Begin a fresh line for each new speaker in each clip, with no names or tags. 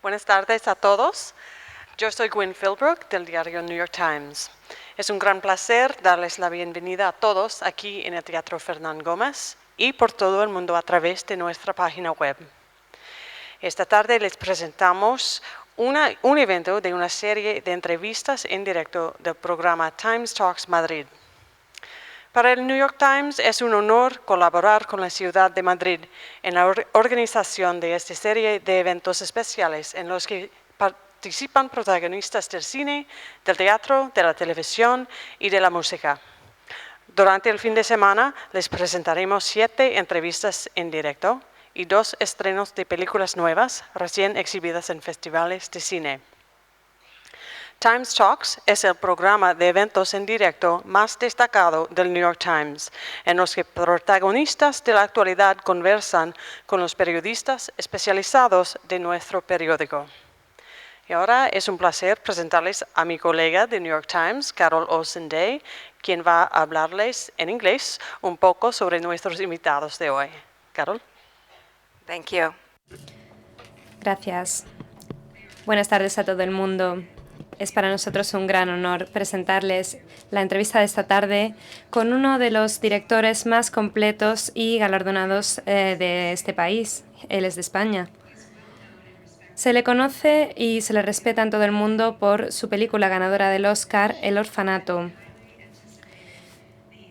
Buenas tardes a todos. Yo soy Gwen Philbrook del diario New York Times. Es un gran placer darles la bienvenida a todos aquí en el Teatro Fernán Gómez y por todo el mundo a través de nuestra página web. Esta tarde les presentamos un evento de una serie de entrevistas en directo del programa Times Talks Madrid. Para el New York Times es un honor colaborar con la ciudad de Madrid en la organización de esta serie de eventos especiales en los que participan protagonistas del cine, del teatro, de la televisión y de la música. Durante el fin de semana les presentaremos 7 entrevistas en directo y 2 estrenos de películas nuevas recién exhibidas en festivales de cine. Times Talks es el programa de eventos en directo más destacado del New York Times, en los que protagonistas de la actualidad conversan con los periodistas especializados de nuestro periódico. Y ahora es un placer presentarles a mi colega de New York Times, Carol Olsen-Day, quien va a hablarles en inglés un poco sobre nuestros invitados de hoy. Carol.
Thank you.
Gracias. Buenas tardes a todo el mundo. Es para nosotros un gran honor presentarles la entrevista de esta tarde con uno de los directores más completos y galardonados de este país. Él es de España. Se le conoce y se le respeta en todo el mundo por su película ganadora del Oscar, El Orfanato,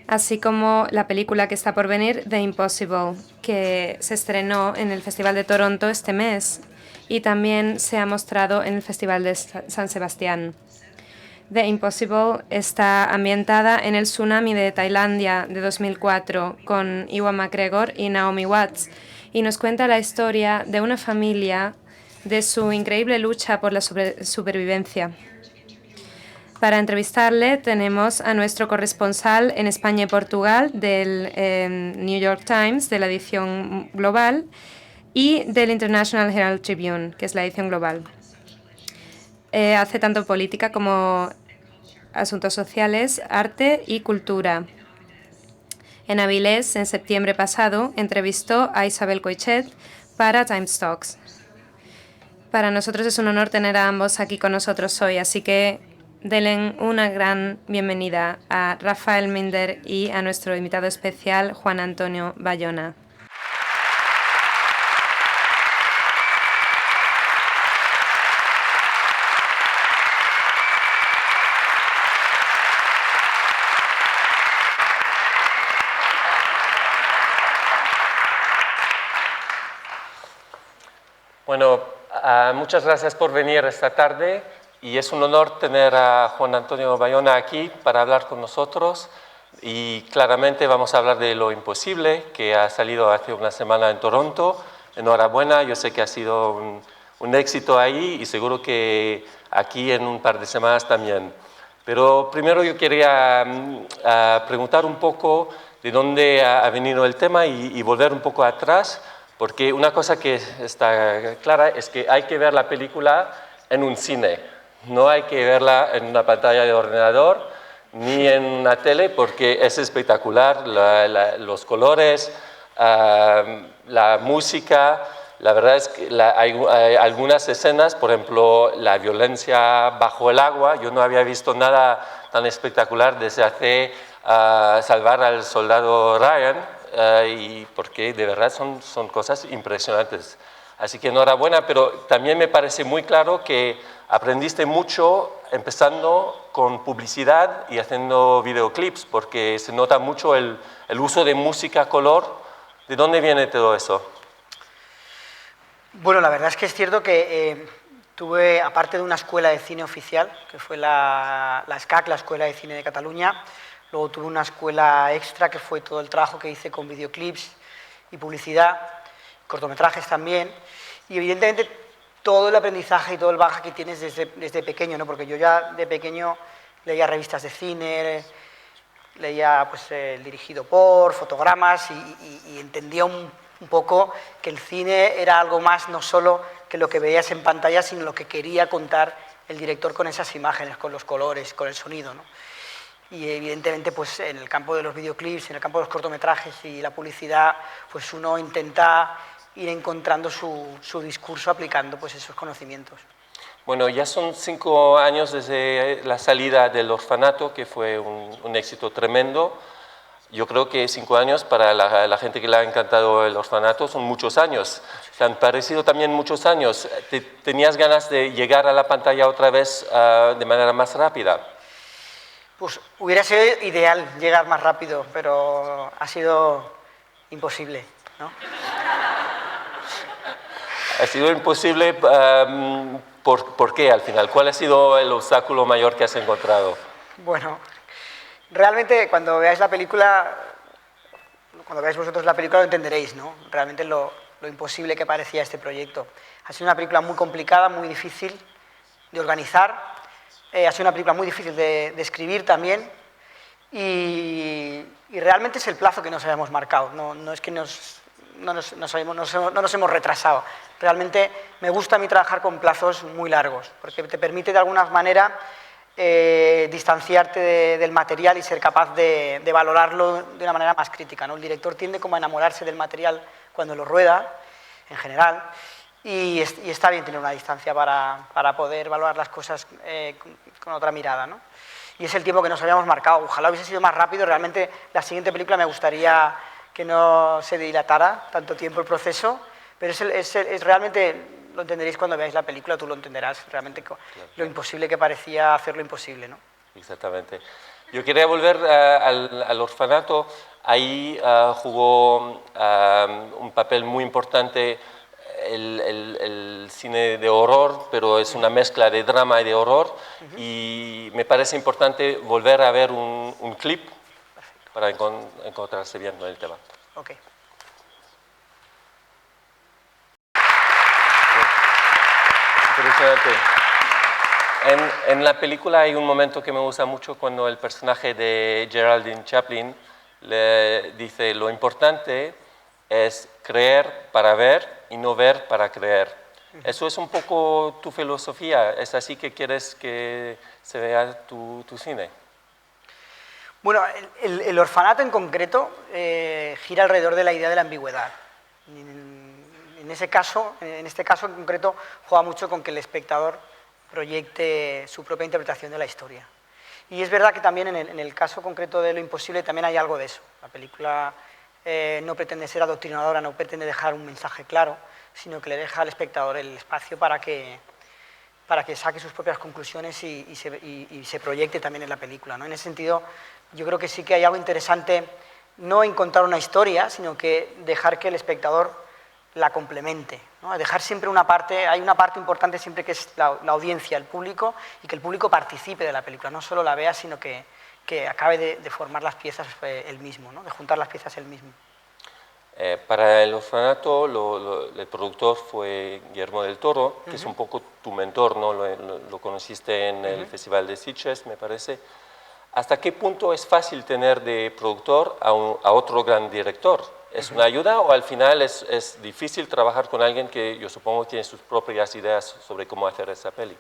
así como la película que está por venir, The Impossible, que se estrenó en el Festival de Toronto este mes y también se ha mostrado en el Festival de San Sebastián. The Impossible está ambientada en el tsunami de Tailandia de 2004 con Ewan McGregor y Naomi Watts y nos cuenta la historia de una familia, de su increíble lucha por la supervivencia. Para entrevistarle tenemos a nuestro corresponsal en España y Portugal del New York Times, de la edición global, y del International Herald Tribune, que es la edición global. Hace tanto política como asuntos sociales, arte y cultura. En Avilés, en septiembre pasado, entrevistó a Isabel Coixet para Times Talks. Para nosotros es un honor tener a ambos aquí con nosotros hoy, así que denle una gran bienvenida a Rafael Minder y a nuestro invitado especial, Juan Antonio Bayona.
Bueno, muchas gracias por venir esta tarde y es un honor tener a Juan Antonio Bayona aquí para hablar con nosotros y claramente vamos a hablar de Lo Imposible, que ha salido hace una semana en Toronto. Enhorabuena, yo sé que ha sido un éxito ahí y seguro que aquí en un par de semanas también. Pero primero yo quería preguntar un poco de dónde ha venido el tema y volver un poco atrás. Porque una cosa que está clara es que hay que ver la película en un cine, no hay que verla en una pantalla de ordenador ni en una tele porque es espectacular, los colores, la música. La verdad es que hay algunas escenas, por ejemplo, la violencia bajo el agua. Yo no había visto nada tan espectacular desde hace Salvar al soldado Ryan. Y porque de verdad son cosas impresionantes. Así que enhorabuena, pero también me parece muy claro que aprendiste mucho empezando con publicidad y haciendo videoclips, porque se nota mucho el uso de música a color. ¿De dónde viene todo eso?
Bueno, la verdad es que es cierto que tuve, aparte de una escuela de cine oficial, que fue la SCAC, la Escuela de Cine de Cataluña. Luego tuve una escuela extra, que fue todo el trabajo que hice con videoclips y publicidad, cortometrajes también, y evidentemente todo el aprendizaje y todo el bagaje que tienes desde pequeño, ¿no? Porque yo ya de pequeño leía revistas de cine, leía pues, el dirigido por, fotogramas, y entendía un poco que el cine era algo más, no solo que lo que veías en pantalla, sino lo que quería contar el director con esas imágenes, con los colores, con el sonido, ¿no? Y evidentemente pues en el campo de los videoclips, en el campo de los cortometrajes y la publicidad, pues uno intenta ir encontrando su discurso aplicando pues, esos conocimientos.
Bueno, ya son 5 años desde la salida del orfanato, que fue un éxito tremendo. Yo creo que 5 años para la gente que le ha encantado el orfanato son muchos años. ¿Te han parecido también muchos años? ¿Tenías ganas de llegar a la pantalla otra vez de manera más rápida?
Pues hubiera sido ideal llegar más rápido, pero ha sido imposible, ¿no?
Ha sido imposible. ¿Por qué al final? ¿Cuál ha sido el obstáculo mayor que has encontrado?
Bueno, realmente cuando veáis la película, cuando veáis vosotros la película lo entenderéis, ¿no? Realmente lo imposible que parecía este proyecto. Ha sido una película muy complicada, muy difícil de organizar, ha sido una película muy difícil de escribir también y realmente es el plazo que nos habíamos marcado, no es que no nos hemos retrasado. Realmente me gusta a mí trabajar con plazos muy largos, porque te permite de alguna manera distanciarte del material y ser capaz de valorarlo de una manera más crítica, ¿no? El director tiende como a enamorarse del material cuando lo rueda, en general, y está bien tener una distancia para poder valorar las cosas con otra mirada, ¿no? Y es el tiempo que nos habíamos marcado. Ojalá hubiese sido más rápido. Realmente la siguiente película me gustaría que no se dilatara tanto tiempo el proceso, pero es realmente, lo entenderéis cuando veáis la película, tú lo entenderás, realmente lo imposible que parecía hacerlo imposible, ¿no?
Exactamente. Yo quería volver al orfanato. Ahí jugó un papel muy importante el cine de horror, pero es una mezcla de drama y de horror, y me parece importante volver a ver un clip para encontrarse bien con el tema.
Ok.
Impresionante. En la película hay un momento que me gusta mucho cuando el personaje de Geraldine Chaplin le dice: lo importante es creer para ver y no ver para creer. Eso es un poco tu filosofía. ¿Es así que quieres que se vea tu cine?
Bueno, el orfanato en concreto gira alrededor de la idea de la ambigüedad. En este caso en concreto, juega mucho con que el espectador proyecte su propia interpretación de la historia. Y es verdad que también en el caso concreto de Lo imposible también hay algo de eso. La película no pretende ser adoctrinadora, no pretende dejar un mensaje claro, sino que le deja al espectador el espacio para que saque sus propias conclusiones y se proyecte también en la película, ¿no? En ese sentido, yo creo que sí que hay algo interesante, no en contar una historia, sino que dejar que el espectador la complemente, ¿no? Dejar siempre una parte, hay una parte importante siempre que es la audiencia, el público, y que el público participe de la película, no solo la vea, sino que acabe de formar las piezas él mismo, ¿no? De juntar las piezas él mismo.
Para el orfanato, el productor fue Guillermo del Toro, que es un poco tu mentor, ¿no? Lo conociste en el Festival de Sitges, me parece. ¿Hasta qué punto es fácil tener de productor a otro gran director? ¿Es una ayuda o al final es difícil trabajar con alguien que yo supongo tiene sus propias ideas sobre cómo hacer esa peli?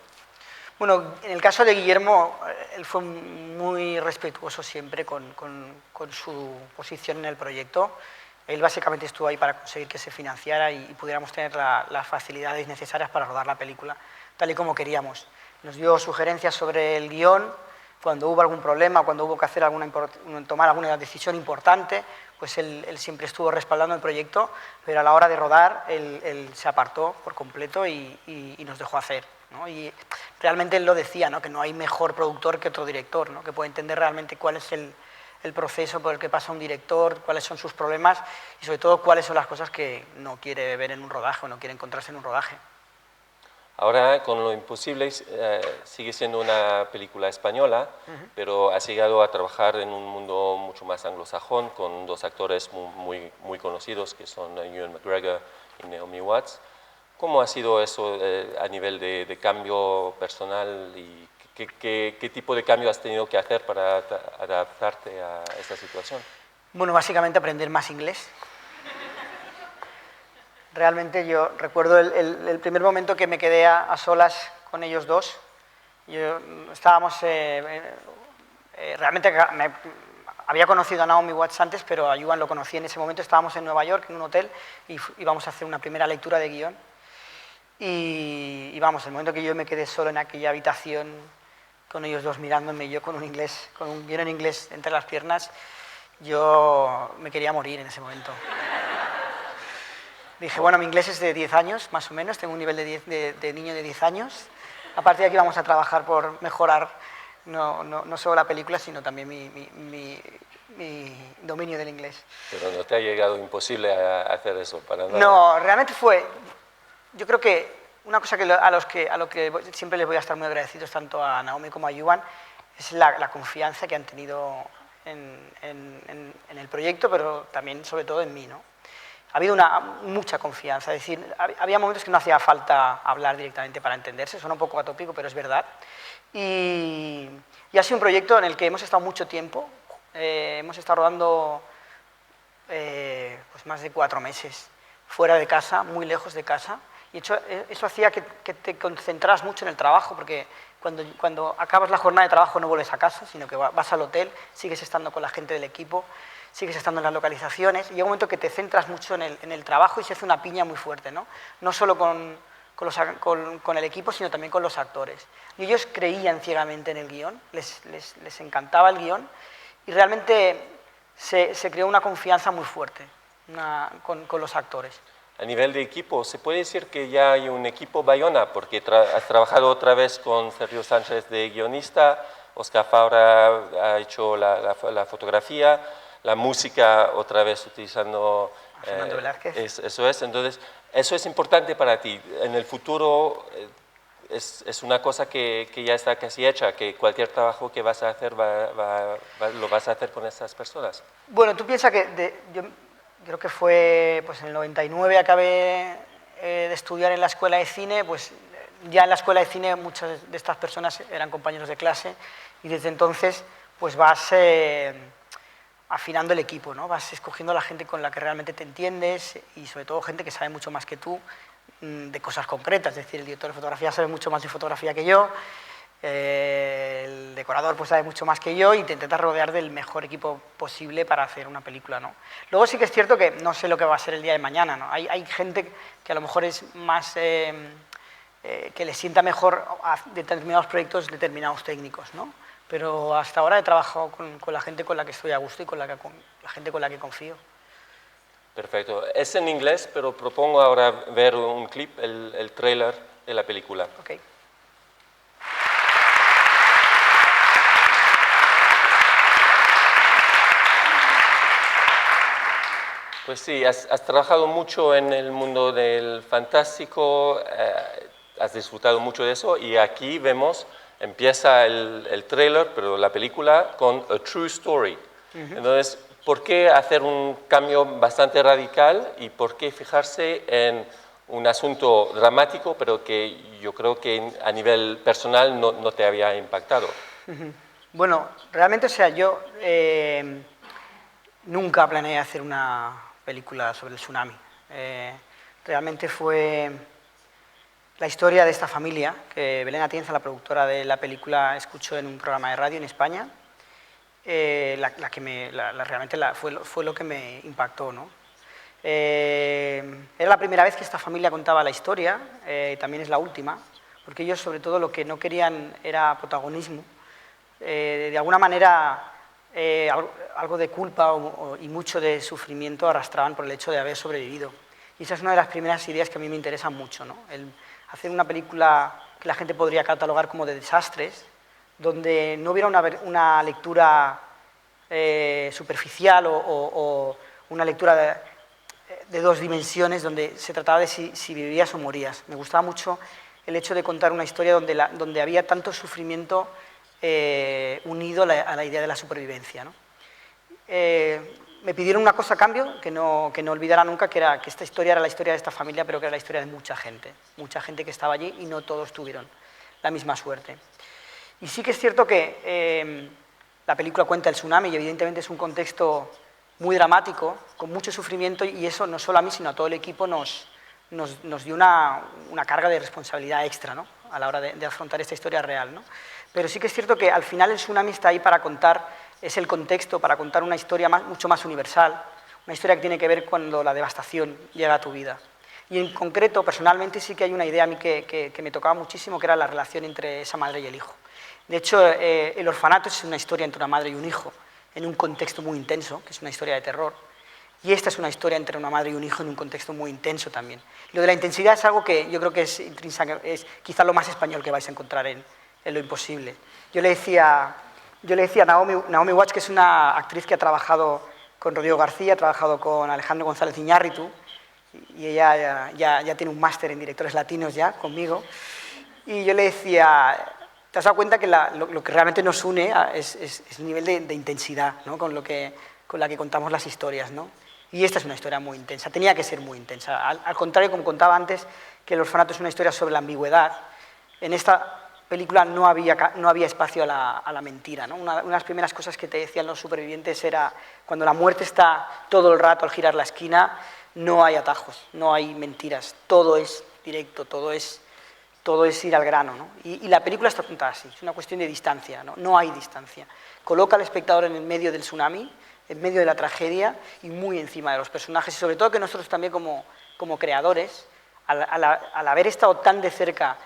Bueno, en el caso de Guillermo, él fue muy respetuoso siempre con su posición en el proyecto. Él básicamente estuvo ahí para conseguir que se financiara y pudiéramos tener las facilidades necesarias para rodar la película, tal y como queríamos. Nos dio sugerencias sobre el guión, cuando hubo algún problema, cuando hubo que hacer tomar alguna decisión importante, pues él siempre estuvo respaldando el proyecto, pero a la hora de rodar él se apartó por completo y nos dejó hacer, ¿no? Y realmente él lo decía, ¿no? Que no hay mejor productor que otro director, ¿no? Que puede entender realmente cuál es el proceso por el que pasa un director, cuáles son sus problemas y sobre todo cuáles son las cosas que no quiere ver en un rodaje o no quiere encontrarse en un rodaje.
Ahora, con Lo imposible, sigue siendo una película española, pero has llegado a trabajar en un mundo mucho más anglosajón, con dos actores muy conocidos, que son Ewan McGregor y Naomi Watts. ¿Cómo ha sido eso a nivel de cambio personal y qué tipo de cambio has tenido que hacer para adaptarte a esta situación?
Bueno, básicamente aprender más inglés. Realmente yo recuerdo el primer momento que me quedé a solas con ellos dos. Estábamos realmente había conocido a Naomi Watts antes, pero a Yuan lo conocí en ese momento, estábamos en Nueva York, en un hotel, y íbamos a hacer una primera lectura de guión. Y vamos, el momento que yo me quedé solo en aquella habitación, con ellos dos mirándome, y yo con un guión en inglés entre las piernas, yo me quería morir en ese momento. Dije, bueno, mi inglés es de 10 años, más o menos, tengo un nivel de niño de 10 años. A partir de aquí vamos a trabajar por mejorar no solo la película, sino también mi dominio del inglés.
Pero no te ha llegado imposible a hacer eso para nada.
No, realmente fue, yo creo que una cosa a lo que siempre les voy a estar muy agradecidos, tanto a Naomi como a Yuan, es la confianza que han tenido en el proyecto, pero también, sobre todo, en mí, ¿no? Ha habido mucha confianza, es decir, había momentos que no hacía falta hablar directamente para entenderse, suena un poco atópico, pero es verdad. Y ha sido un proyecto en el que hemos estado mucho tiempo, hemos estado rodando pues más de 4 meses, fuera de casa, muy lejos de casa, y eso hacía que te concentraras mucho en el trabajo, porque cuando acabas la jornada de trabajo no vuelves a casa, sino que vas al hotel, sigues estando con la gente del equipo, sigues estando en las localizaciones, y llega un momento que te centras mucho en el trabajo y se hace una piña muy fuerte, ¿no? No solo con el equipo, sino también con los actores. Y ellos creían ciegamente en el guión, les encantaba el guión, y realmente se creó una confianza muy fuerte con los actores.
A nivel de equipo, ¿se puede decir que ya hay un equipo Bayona? Porque has trabajado otra vez con Sergio Sánchez de guionista, Óscar Fabra ha hecho la fotografía, la música otra vez utilizando
Fernando Velázquez.
Eso es, entonces, eso es importante para ti. En el futuro es una cosa que ya está casi hecha, que cualquier trabajo que vas a hacer lo vas a hacer con esas personas.
Bueno, tú piensas que yo creo que fue pues en el 99 acabé de estudiar en la escuela de cine, pues ya en la escuela de cine muchas de estas personas eran compañeros de clase y desde entonces pues vas afinando el equipo, ¿no? Vas escogiendo a la gente con la que realmente te entiendes y sobre todo gente que sabe mucho más que tú de cosas concretas, es decir, el director de fotografía sabe mucho más de fotografía que yo, el decorador pues sabe mucho más que yo y te intentas rodear del mejor equipo posible para hacer una película, ¿no? Luego sí que es cierto que no sé lo que va a ser el día de mañana, ¿no? Hay gente que a lo mejor es más que le sienta mejor a determinados proyectos, determinados técnicos, ¿no? Pero hasta ahora he trabajado con la gente con la que estoy a gusto y con la gente con la que confío.
Perfecto. Es en inglés, pero propongo ahora ver un clip, el tráiler de la película.
Okay.
Pues sí, has trabajado mucho en el mundo del fantástico, has disfrutado mucho de eso y aquí vemos, empieza el tráiler, pero la película con A True Story. Entonces, ¿por qué hacer un cambio bastante radical y por qué fijarse en un asunto dramático, pero que yo creo que a nivel personal no te había impactado?
Bueno, realmente, o sea, yo nunca planeé hacer una película sobre el tsunami. Realmente fue la historia de esta familia que Belén Atienza, la productora de la película, escuchó en un programa de radio en España. Realmente fue lo que me impactó, ¿no? Era la primera vez que esta familia contaba la historia, también es la última, porque ellos sobre todo lo que no querían era protagonismo. De alguna manera algo de culpa y mucho de sufrimiento arrastraban por el hecho de haber sobrevivido. Y esa es una de las primeras ideas que a mí me interesan mucho, ¿no? El hacer una película que la gente podría catalogar como de desastres, donde no hubiera una lectura superficial o una lectura de dos dimensiones, donde se trataba de si vivías o morías. Me gustaba mucho el hecho de contar una historia donde había tanto sufrimiento unido a la idea de la supervivencia, ¿no? Me pidieron una cosa a cambio que no olvidara nunca, que era que esta historia era la historia de esta familia, pero que era la historia de mucha gente que estaba allí y no todos tuvieron la misma suerte. Y sí que es cierto que la película cuenta el tsunami y evidentemente es un contexto muy dramático, con mucho sufrimiento, y eso no solo a mí, sino a todo el equipo nos dio una carga de responsabilidad extra, ¿no? A la hora de afrontar esta historia real, ¿no? Pero sí que es cierto que al final el tsunami está ahí para contar es el contexto para contar una historia mucho más universal, una historia que tiene que ver cuando la devastación llega a tu vida. Y en concreto, personalmente, sí que hay una idea a mí que me tocaba muchísimo, que era la relación entre esa madre y el hijo. De hecho, El orfanato es una historia entre una madre y un hijo, en un contexto muy intenso, que es una historia de terror. Y esta es una historia entre una madre y un hijo en un contexto muy intenso también. Lo de la intensidad es algo que yo creo que es quizá lo más español que vais a encontrar en Lo imposible. Yo le decía a Naomi Watts, que es una actriz que ha trabajado con Rodrigo García, ha trabajado con Alejandro González Iñárritu, y ella ya tiene un máster en directores latinos ya conmigo, y yo le decía, ¿te has dado cuenta que lo que realmente nos une es el nivel de intensidad, ¿no? con la que contamos las historias, ¿no? Y esta es una historia muy intensa, tenía que ser muy intensa. Al contrario, como contaba antes, que El orfanato es una historia sobre la ambigüedad, en esta película no había espacio a la mentira, ¿no? Una de las primeras cosas que te decían los supervivientes era, cuando la muerte está todo el rato al girar la esquina, no hay atajos, no hay mentiras, todo es directo, todo es ir al grano, ¿no? Y la película está contada así, es una cuestión de distancia, no hay distancia. Coloca al espectador en el medio del tsunami, en medio de la tragedia y muy encima de los personajes, y sobre todo que nosotros también como creadores, al haber estado tan de cerca,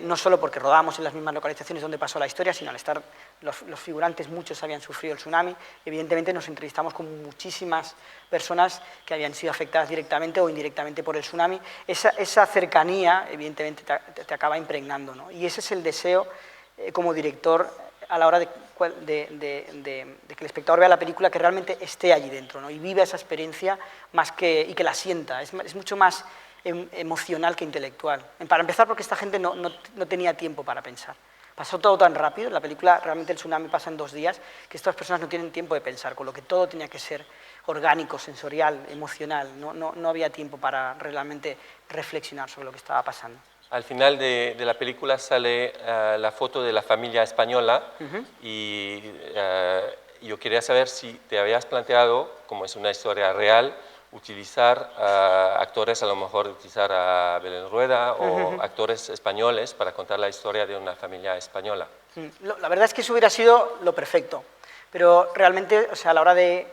no solo porque rodamos en las mismas localizaciones donde pasó la historia, sino al estar los figurantes, muchos habían sufrido el tsunami, evidentemente nos entrevistamos con muchísimas personas que habían sido afectadas directamente o indirectamente por el tsunami. Esa cercanía, evidentemente, te acaba impregnando, ¿no? Y ese es el deseo, como director, a la hora de que el espectador vea la película, que realmente esté allí dentro, ¿no? Y viva esa experiencia y que la sienta. Es mucho más emocional que intelectual. Para empezar, porque esta gente no tenía tiempo para pensar. Pasó todo tan rápido, en la película realmente el tsunami pasa en 2 días, que estas personas no tienen tiempo de pensar, con lo que todo tenía que ser orgánico, sensorial, emocional. No había tiempo para realmente reflexionar sobre lo que estaba pasando.
Al final de la película sale la foto de la familia española y yo quería saber si te habías planteado, como es una historia real, utilizar actores, a lo mejor utilizar a Belén Rueda o actores españoles para contar la historia de una familia española.
La verdad es que eso hubiera sido lo perfecto, pero realmente, o sea, a la hora de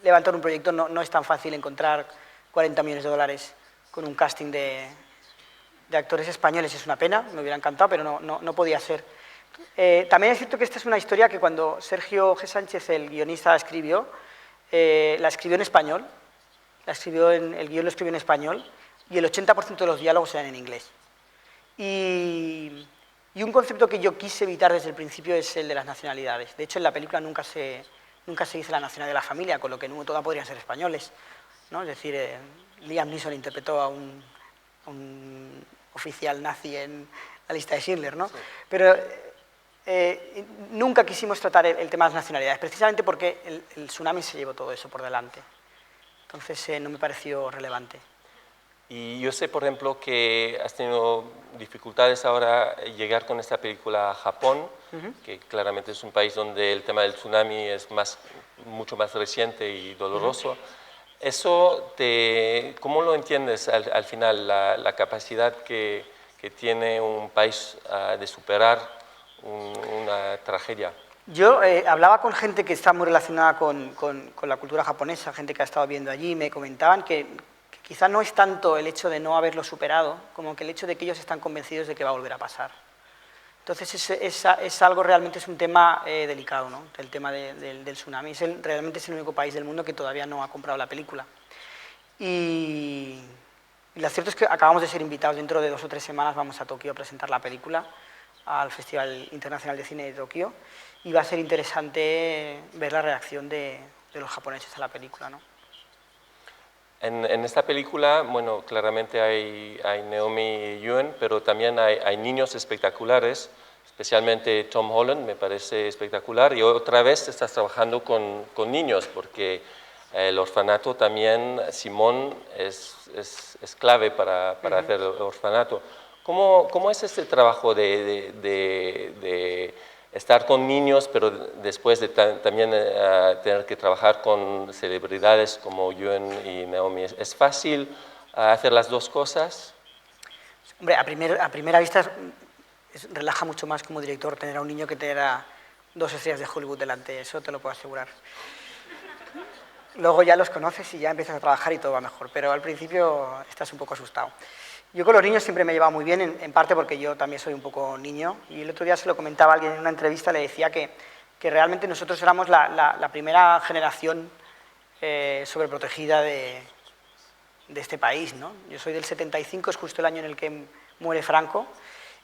levantar un proyecto no es tan fácil encontrar 40 millones de dólares con un casting de actores españoles. Es una pena, me hubiera encantado, pero no podía ser. También es cierto que esta es una historia que cuando Sergio G. Sánchez, el guionista, la escribió en español. El guión lo escribió en español y el 80% de los diálogos eran en inglés. Y un concepto que yo quise evitar desde el principio es el de las nacionalidades. De hecho, en la película nunca se dice la nacionalidad de la familia, con lo que no todas podrían ser españoles, ¿no? Es decir, Liam Neeson interpretó a un oficial nazi en la lista de Schindler, ¿no? Sí. Pero nunca quisimos tratar el tema de las nacionalidades, precisamente porque el tsunami se llevó todo eso por delante. Entonces no me pareció relevante.
Y yo sé, por ejemplo, que has tenido dificultades ahora llegar con esta película a Japón, que claramente es un país donde el tema del tsunami es mucho más reciente y doloroso. Eso, ¿cómo lo entiendes al final, la capacidad que tiene un país de superar una tragedia?
Yo hablaba con gente que está muy relacionada con la cultura japonesa, gente que ha estado viendo allí, y me comentaban que quizá no es tanto el hecho de no haberlo superado, como que el hecho de que ellos están convencidos de que va a volver a pasar. Entonces es algo, realmente es un tema delicado, ¿no? El tema del tsunami. Realmente es el único país del mundo que todavía no ha comprado la película. Y lo cierto es que acabamos de ser invitados, dentro de 2 o 3 semanas vamos a Tokio a presentar la película al Festival Internacional de Cine de Tokio, y va a ser interesante ver la reacción de los japoneses a la película, ¿no?
En esta película, bueno, claramente hay Naomi Yuen, pero también hay niños espectaculares, especialmente Tom Holland, me parece espectacular, y otra vez estás trabajando con niños, porque el orfanato también, Simón, es clave para hacer el orfanato. ¿Cómo es este trabajo de estar con niños, pero después de también tener que trabajar con celebridades como Yuen y Naomi? ¿Es fácil hacer las dos cosas?
Hombre, a primera vista relaja mucho más como director tener a un niño que tener a 2 estrellas de Hollywood delante, eso te lo puedo asegurar. Luego ya los conoces y ya empiezas a trabajar y todo va mejor, pero al principio estás un poco asustado. Yo con los niños siempre me he llevado muy bien, en parte porque yo también soy un poco niño, y el otro día se lo comentaba a alguien en una entrevista, le decía que realmente nosotros éramos la primera generación sobreprotegida de este país, ¿no? Yo soy del 75, es justo el año en el que muere Franco,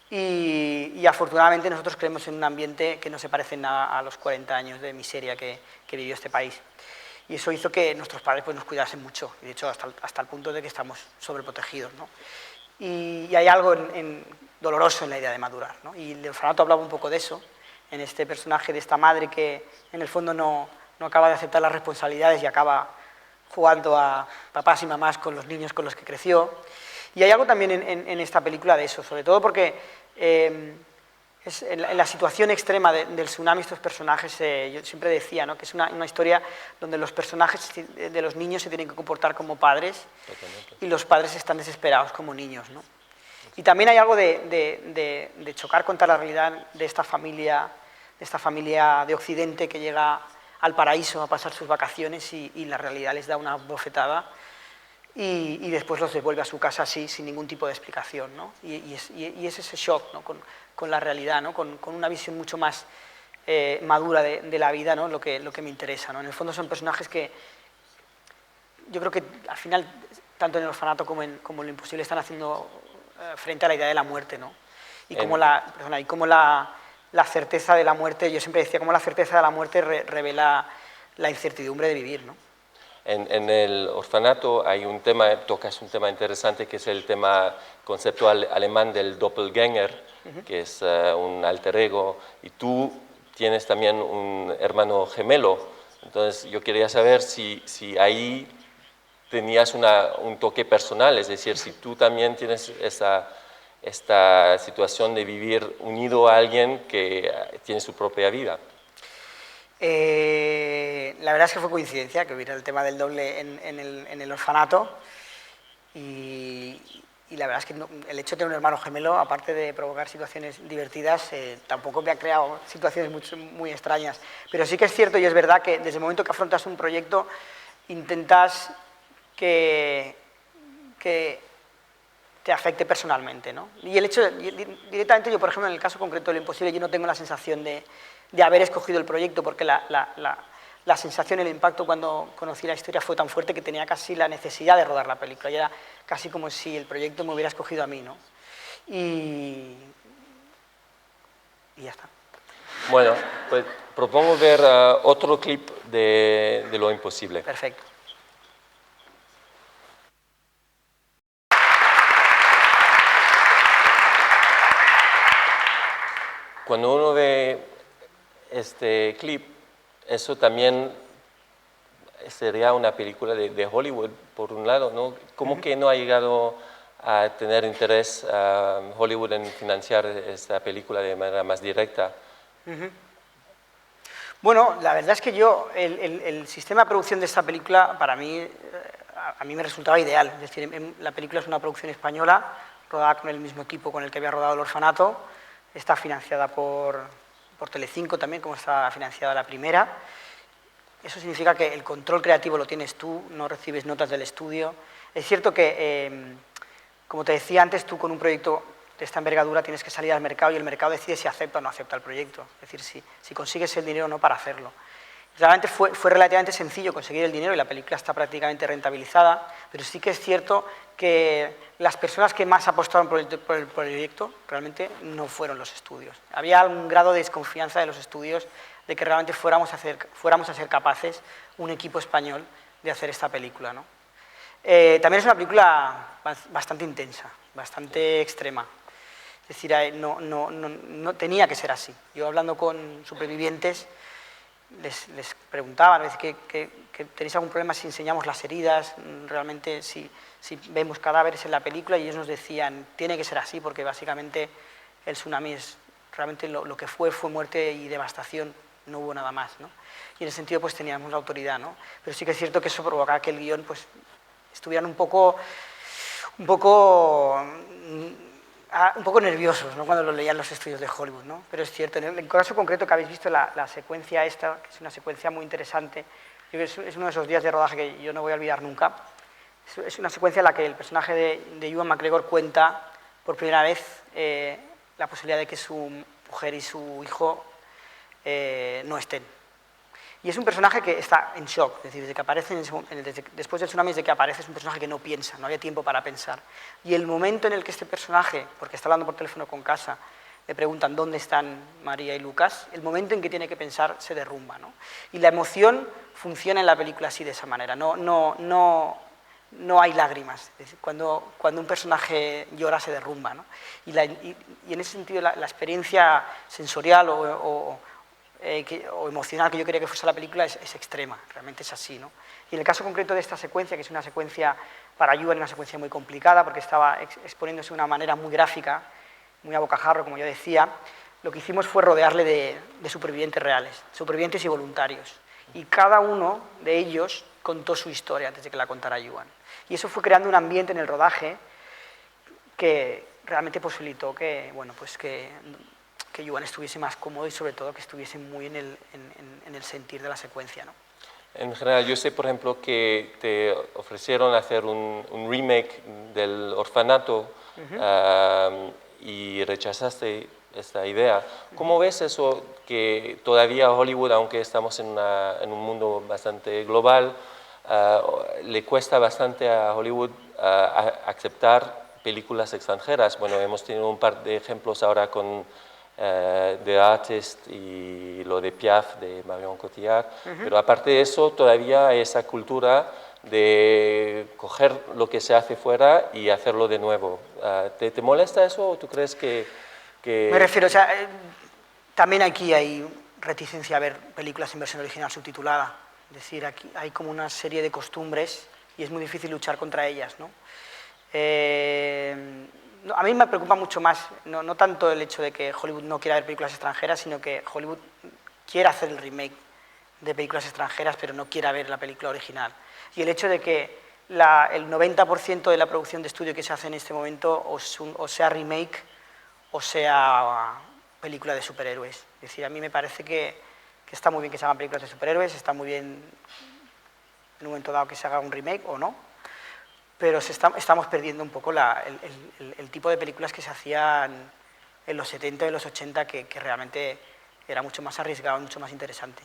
y afortunadamente nosotros creemos en un ambiente que no se parece nada a los 40 años de miseria que vivió este país. Y eso hizo que nuestros padres pues, nos cuidasen mucho, y de hecho hasta el punto de que estamos sobreprotegidos, ¿no? Y hay algo doloroso en la idea de madurar, ¿no? Y el orfanato hablaba un poco de eso, en este personaje de esta madre que en el fondo no acaba de aceptar las responsabilidades y acaba jugando a papás y mamás con los niños con los que creció. Y hay algo también en esta película de eso, sobre todo porque es en la situación extrema del tsunami estos personajes, yo siempre decía, ¿no? Que es una historia donde los personajes de los niños se tienen que comportar como padres y los padres están desesperados como niños, ¿no? Y también hay algo de chocar contra la realidad de esta familia de Occidente que llega al paraíso a pasar sus vacaciones y la realidad les da una bofetada y después los devuelve a su casa así, sin ningún tipo de explicación, ¿no? Y es ese shock, ¿no? con la realidad, ¿no? Con una visión mucho más madura de la vida, ¿no? lo que me interesa, ¿no? En el fondo son personajes que yo creo que al final, tanto en el orfanato como en Lo Imposible, están haciendo frente a la idea de la muerte, ¿no? Y cómo la certeza de la muerte, yo siempre decía, cómo la certeza de la muerte revela la incertidumbre de vivir, ¿no?
En el orfanato hay un tema, tocas un tema interesante que es el tema conceptual alemán del Doppelgänger, que es un alter ego, y tú tienes también un hermano gemelo. Entonces yo quería saber si ahí tenías un toque personal, es decir, si tú también tienes esta situación de vivir unido a alguien que tiene su propia vida.
La verdad es que fue coincidencia que hubiera el tema del doble en el orfanato y la verdad es que el hecho de tener un hermano gemelo, aparte de provocar situaciones divertidas, tampoco me ha creado situaciones muy extrañas. Pero sí que es cierto y es verdad que desde el momento que afrontas un proyecto intentas que te afecte personalmente, ¿no? Y el hecho, directamente yo, por ejemplo, en el caso concreto de Lo Imposible, yo no tengo la sensación de haber escogido el proyecto, porque la sensación, el impacto cuando conocí la historia fue tan fuerte que tenía casi la necesidad de rodar la película, y era casi como si el proyecto me hubiera escogido a mí, ¿no? Y ya está.
Bueno, pues propongo ver otro clip de Lo Imposible.
Perfecto.
Cuando uno ve este clip, eso también sería una película de Hollywood, por un lado, ¿no? ¿Cómo que no ha llegado a tener interés Hollywood en financiar esta película de manera más directa?
Bueno, la verdad es que el sistema de producción de esta película, para mí, a mí me resultaba ideal. Es decir, la película es una producción española, rodada con el mismo equipo con el que había rodado El Orfanato, está financiada por Telecinco también, como está financiada la primera. Eso significa que el control creativo lo tienes tú, no recibes notas del estudio. Es cierto que, como te decía antes, tú con un proyecto de esta envergadura tienes que salir al mercado y el mercado decide si acepta o no acepta el proyecto, es decir, si consigues el dinero o no para hacerlo. Realmente fue relativamente sencillo conseguir el dinero y la película está prácticamente rentabilizada, pero sí que es cierto que las personas que más apostaron por el proyecto realmente no fueron los estudios. Había algún grado de desconfianza de los estudios de que realmente fuéramos a ser capaces, un equipo español, de hacer esta película, ¿no? También es una película bastante intensa, bastante extrema. Es decir, no tenía que ser así. Yo hablando con supervivientes les preguntaba, ¿no? que tenéis algún problema si enseñamos las heridas, realmente si vemos cadáveres en la película, y ellos nos decían, tiene que ser así, porque básicamente el tsunami es realmente lo que fue muerte y devastación, no hubo nada más, ¿no? Y en ese sentido pues teníamos la autoridad, ¿no? Pero sí que es cierto que eso provocaba que el guión pues estuvieran un poco un poco nerviosos, ¿no?, cuando lo leían los estudios de Hollywood, ¿no? Pero es cierto, en el caso concreto que habéis visto, la secuencia esta, que es una secuencia muy interesante, yo creo que es uno de esos días de rodaje que yo no voy a olvidar nunca. Es una secuencia en la que el personaje de Ewan McGregor cuenta por primera vez la posibilidad de que su mujer y su hijo no estén. Y es un personaje que está en shock, es decir, desde que aparece después del tsunami, desde que aparece, es un personaje que no piensa, no había tiempo para pensar. Y el momento en el que este personaje, porque está hablando por teléfono con casa, le preguntan dónde están María y Lucas, el momento en que tiene que pensar se derrumba, ¿no? Y la emoción funciona en la película así, de esa manera, no hay lágrimas, es decir, cuando un personaje llora se derrumba, ¿no? Y en ese sentido la experiencia sensorial o emocional que yo quería que fuese la película es extrema, realmente es así, ¿no? Y en el caso concreto de esta secuencia, que es una secuencia para Ewan, una secuencia muy complicada porque estaba exponiéndose de una manera muy gráfica, muy a bocajarro, como yo decía, lo que hicimos fue rodearle de supervivientes reales, supervivientes y voluntarios, y cada uno de ellos contó su historia antes de que la contara Ewan. Y eso fue creando un ambiente en el rodaje que realmente posibilitó que, bueno, pues que Ewan estuviese más cómodo y sobre todo que estuviese muy en el sentir de la secuencia, ¿no?
En general, yo sé, por ejemplo, que te ofrecieron hacer un remake del Orfanato y rechazaste esta idea. ¿Cómo ves eso que todavía Hollywood, aunque estamos en un mundo bastante global, le cuesta bastante a Hollywood aceptar películas extranjeras? Bueno, hemos tenido un par de ejemplos ahora con The Artist y lo de Piaf, de Marion Cotillard, pero aparte de eso todavía hay esa cultura de coger lo que se hace fuera y hacerlo de nuevo. ¿Te molesta eso o tú crees que...?
Me refiero, o sea, también aquí hay reticencia a ver películas en versión original subtitulada, es decir, aquí hay como una serie de costumbres y es muy difícil luchar contra ellas, ¿no? A mí me preocupa mucho más, no tanto el hecho de que Hollywood no quiera ver películas extranjeras, sino que Hollywood quiera hacer el remake de películas extranjeras, pero no quiera ver la película original. Y el hecho de que el 90% de la producción de estudio que se hace en este momento o sea remake o sea película de superhéroes. Es decir, a mí me parece que está muy bien que se hagan películas de superhéroes, está muy bien en un momento dado que se haga un remake o no, pero estamos perdiendo un poco el tipo de películas que se hacían en los 70 y los 80, que realmente era mucho más arriesgado, mucho más interesante.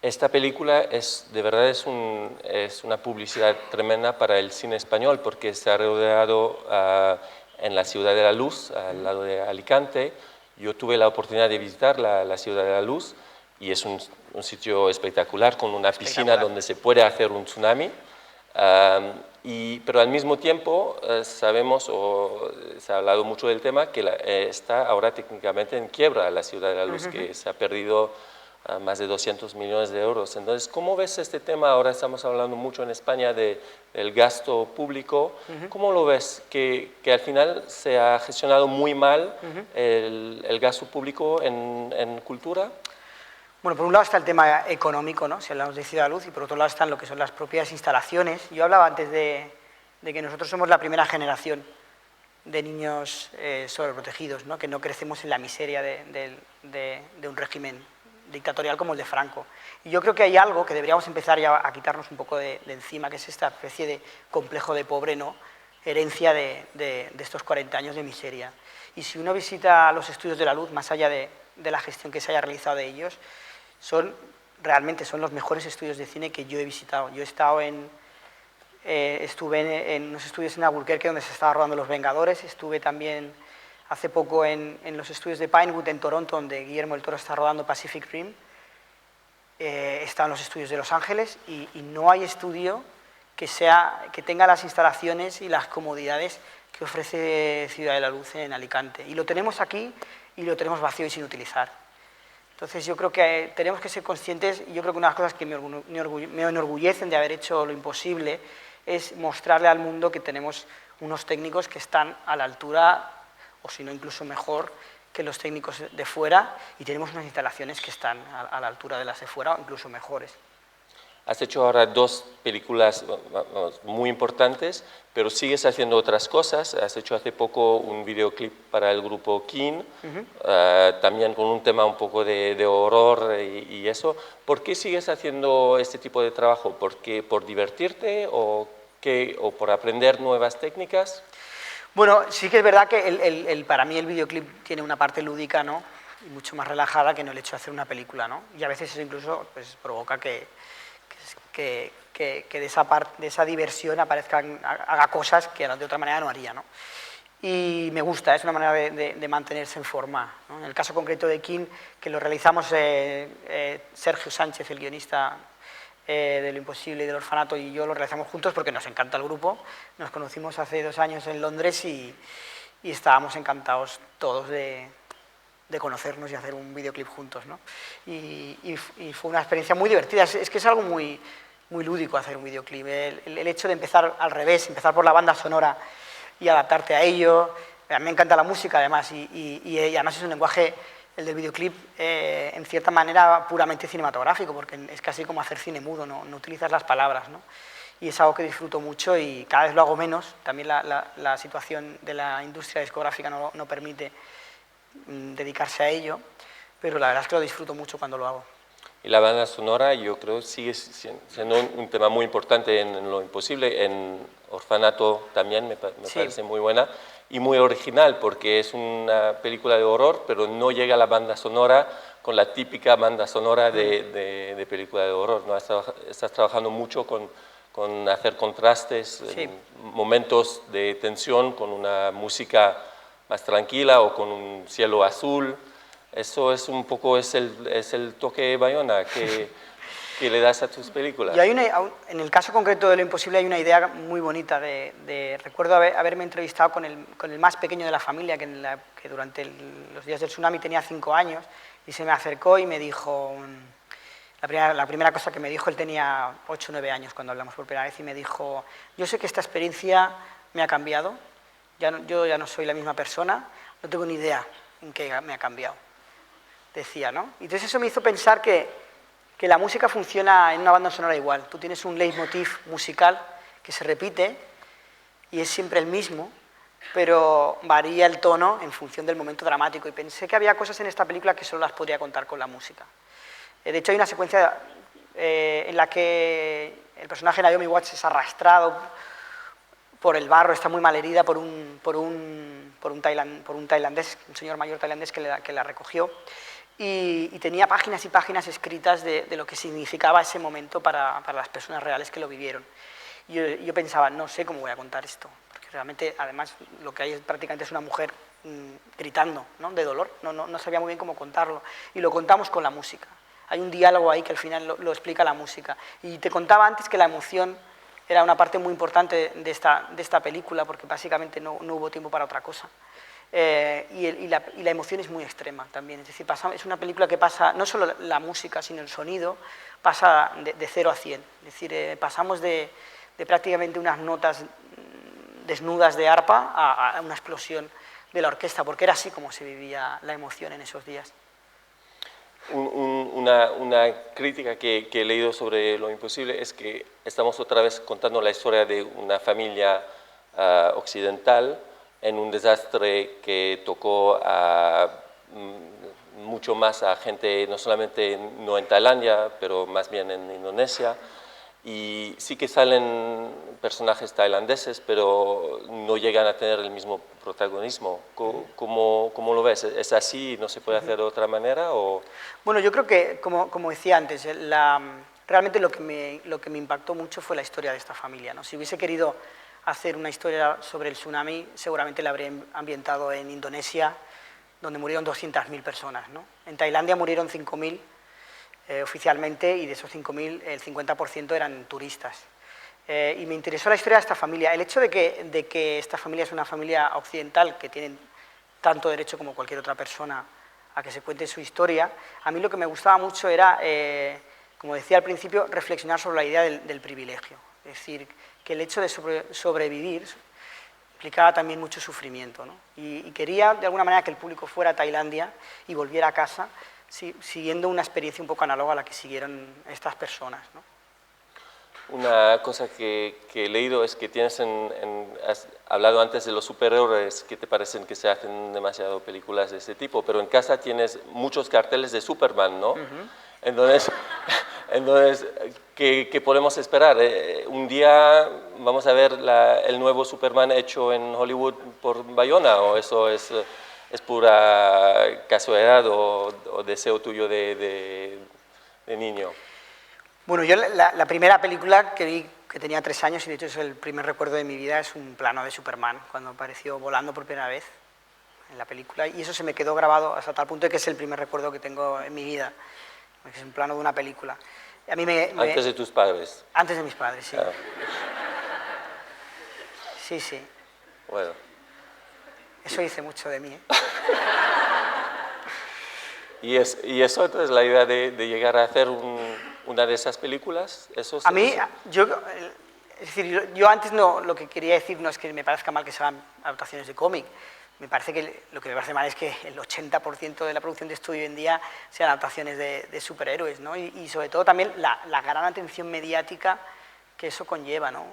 Esta película de verdad es una publicidad tremenda para el cine español, porque se ha rodeado en la Ciudad de la Luz, al lado de Alicante. Yo tuve la oportunidad de visitar la Ciudad de la Luz y es un sitio espectacular, con una piscina donde se puede hacer un tsunami. Pero al mismo tiempo sabemos, o se ha hablado mucho del tema, que está ahora técnicamente en quiebra la Ciudad de la Luz, que se ha perdido más de 200 millones de euros. Entonces, ¿cómo ves este tema? Ahora estamos hablando mucho en España del gasto público. ¿Cómo lo ves? Que al final se ha gestionado muy mal el gasto público en cultura.
Bueno, por un lado está el tema económico, ¿no? Si hablamos de Ciudad de la Luz, y por otro lado están lo que son las propias instalaciones. Yo hablaba antes de que nosotros somos la primera generación de niños sobreprotegidos, ¿no? Que no crecemos en la miseria de un régimen dictatorial como el de Franco. Y yo creo que hay algo que deberíamos empezar ya a quitarnos un poco de encima, que es esta especie de complejo de pobre, ¿no? Herencia de estos 40 años de miseria. Y si uno visita los estudios de la Luz, más allá de la gestión que se haya realizado de ellos, realmente son los mejores estudios de cine que yo he visitado. Yo he estado estuve en unos estudios en Albuquerque donde se estaba rodando Los Vengadores, estuve también hace poco en los estudios de Pinewood en Toronto, donde Guillermo del Toro está rodando Pacific Rim. He estado en los estudios de Los Ángeles y no hay estudio que tenga las instalaciones y las comodidades que ofrece Ciudad de la Luz en Alicante. Y lo tenemos aquí y lo tenemos vacío y sin utilizar. Entonces yo creo que tenemos que ser conscientes, y yo creo que una de las cosas que me enorgullecen de haber hecho lo imposible es mostrarle al mundo que tenemos unos técnicos que están a la altura, o si no incluso mejor, que los técnicos de fuera, y tenemos unas instalaciones que están a la altura de las de fuera o incluso mejores.
Has hecho ahora dos películas muy importantes, pero sigues haciendo otras cosas. Has hecho hace poco un videoclip para el grupo King, también con un tema un poco de horror y eso. ¿Por qué sigues haciendo este tipo de trabajo? ¿Por divertirte o por aprender nuevas técnicas?
Bueno, sí que es verdad que para mí el videoclip tiene una parte lúdica, ¿no? Y mucho más relajada que no el hecho de hacer una película, ¿no? Y a veces eso incluso pues, provoca que de esa diversión haga cosas que de otra manera no haría, ¿no? Y me gusta, es una manera de mantenerse en forma, ¿no? En el caso concreto de King, que lo realizamos Sergio Sánchez, el guionista de Lo Imposible y del Orfanato, y yo lo realizamos juntos porque nos encanta el grupo. Nos conocimos hace 2 años en Londres y estábamos encantados todos de conocernos y hacer un videoclip juntos, ¿no? Y fue una experiencia muy divertida. Es que es algo muy lúdico hacer un videoclip. El hecho de empezar al revés, empezar por la banda sonora y adaptarte a ello. A mí me encanta la música, además, y además es un lenguaje, el del videoclip, en cierta manera puramente cinematográfico, porque es casi como hacer cine mudo, no utilizas las palabras, ¿no? Y es algo que disfruto mucho y cada vez lo hago menos. También la situación de la industria discográfica no permite dedicarse a ello, pero la verdad es que lo disfruto mucho cuando lo hago.
Y la banda sonora, yo creo, sigue siendo un tema muy importante en Lo Imposible. En Orfanato también me parece muy buena y muy original, porque es una película de horror, pero no llega a la banda sonora con la típica banda sonora de película de horror, ¿no? Estás trabajando mucho con hacer contrastes, momentos de tensión, con una música más tranquila o con un cielo azul. Eso es un poco el toque Bayona que le das a tus películas.
Y en el caso concreto de Lo Imposible hay una idea muy bonita. Recuerdo haberme entrevistado con el más pequeño de la familia, que durante los días del tsunami tenía 5 años, y se me acercó y me dijo, la primera cosa que me dijo, él tenía 8 o 9 años cuando hablamos por primera vez, y me dijo, yo sé que esta experiencia me ha cambiado, yo ya no soy la misma persona, no tengo ni idea en qué me ha cambiado, decía, ¿no? Y entonces eso me hizo pensar que la música funciona en una banda sonora igual. Tú tienes un leitmotiv musical que se repite y es siempre el mismo, pero varía el tono en función del momento dramático. Y pensé que había cosas en esta película que solo las podría contar con la música. De hecho, hay una secuencia en la que el personaje de Naomi Watts es arrastrado por el barro, está muy malherida por un tailandés, un señor mayor tailandés que la recogió. Y tenía páginas y páginas escritas de lo que significaba ese momento para las personas reales que lo vivieron. Y yo pensaba, no sé cómo voy a contar esto, porque realmente, además, lo que hay prácticamente es una mujer gritando, ¿no?, de dolor. No sabía muy bien cómo contarlo. Y lo contamos con la música. Hay un diálogo ahí que al final lo explica la música. Y te contaba antes que la emoción era una parte muy importante de esta película, porque básicamente no hubo tiempo para otra cosa. Y la emoción es muy extrema también, es decir, es una película que pasa, no solo la música, sino el sonido, pasa de 0 a 100, es decir, pasamos de prácticamente unas notas desnudas de arpa a una explosión de la orquesta, porque era así como se vivía la emoción en esos días.
Una crítica que he leído sobre Lo Imposible es que estamos otra vez contando la historia de una familia occidental en un desastre que tocó mucho más a gente, no solamente no en Tailandia, pero más bien en Indonesia. Y sí que salen personajes tailandeses, pero no llegan a tener el mismo protagonismo. ¿Cómo lo ves? ¿Es así y no se puede hacer de otra manera? ¿O?
Bueno, yo creo que, como decía antes, realmente lo que me impactó mucho fue la historia de esta familia, ¿no? Si hubiese querido hacer una historia sobre el tsunami, seguramente la habría ambientado en Indonesia, donde murieron 200.000 personas, ¿no? En Tailandia murieron 5.000 oficialmente, y de esos 5.000 el 50% eran turistas. Y me interesó la historia de esta familia. El hecho de que esta familia es una familia occidental, que tienen tanto derecho como cualquier otra persona a que se cuente su historia, a mí lo que me gustaba mucho era, como decía al principio, reflexionar sobre la idea del privilegio. Es decir, que el hecho de sobrevivir implicaba también mucho sufrimiento, ¿no? Y quería, de alguna manera, que el público fuera a Tailandia y volviera a casa siguiendo una experiencia un poco análoga a la que siguieron estas personas, ¿no?
Una cosa que he leído es que tienes has hablado antes de los superhéroes que te parecen que se hacen demasiado películas de ese tipo, pero en casa tienes muchos carteles de Superman, ¿no? Entonces, ¿qué podemos esperar? ¿Un día vamos a ver el nuevo Superman hecho en Hollywood por Bayona o eso es pura casualidad o deseo tuyo de niño?
Bueno, yo la primera película que vi, que tenía 3 años, y de hecho es el primer recuerdo de mi vida, es un plano de Superman, cuando apareció volando por primera vez en la película, y eso se me quedó grabado hasta tal punto de que es el primer recuerdo que tengo en mi vida, es un plano de una película. A mí
Antes de tus padres.
Antes de mis padres, sí.
Ah.
Sí, sí.
Bueno.
Eso dice mucho de mí, ¿eh?
¿Y eso entonces la idea de llegar a hacer una de esas películas?
A mí, es decir, yo antes lo que quería decir no es que me parezca mal que se hagan adaptaciones de cómic. Me parece que lo que me parece mal es que el 80% de la producción de estudio hoy en día sean adaptaciones de superhéroes, ¿no? Y sobre todo también la gran atención mediática que eso conlleva, ¿no?